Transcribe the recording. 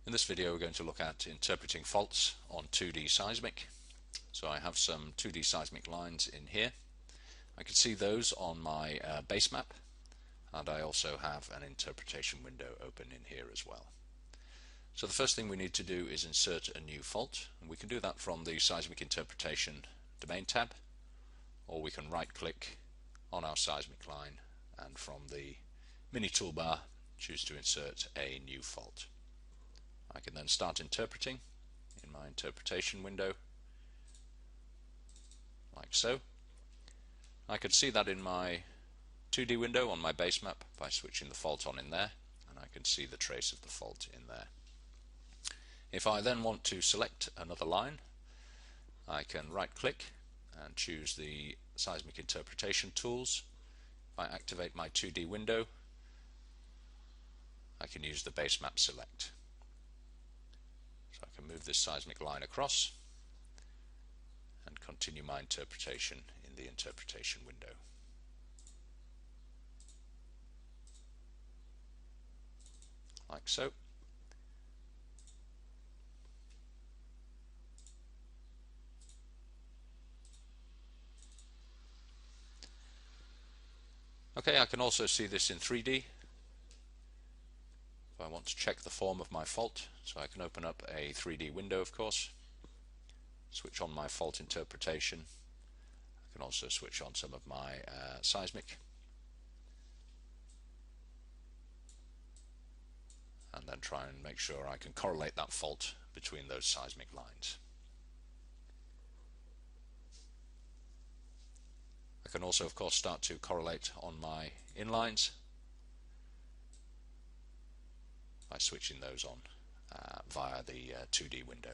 In this video we're going to look at interpreting faults on 2D seismic. So I have some 2D seismic lines in here. I can see those on my base map, and I also have an interpretation window open in here as well. So the first thing we need to do is insert a new fault, and we can do that from the seismic interpretation domain tab, or we can right click on our seismic line and from the mini toolbar choose to insert a new fault. I can then start interpreting in my interpretation window like so. I can see that in my 2D window on my base map by switching the fault on in there, and I can see the trace of the fault in there. If I then want to select another line, I can right click and choose the seismic interpretation tools. If I activate my 2D window, I can use the base map select. So I can move this seismic line across and continue my interpretation in the interpretation window. Like so. Okay, I can also see this in 3D. If I want to check the form of my fault, so I can open up a 3D window, of course, switch on my fault interpretation. I can also switch on some of my seismic, and then try and make sure I can correlate that fault between those seismic lines. I can also, of course, start to correlate on my inlines by switching those on via the 2D window.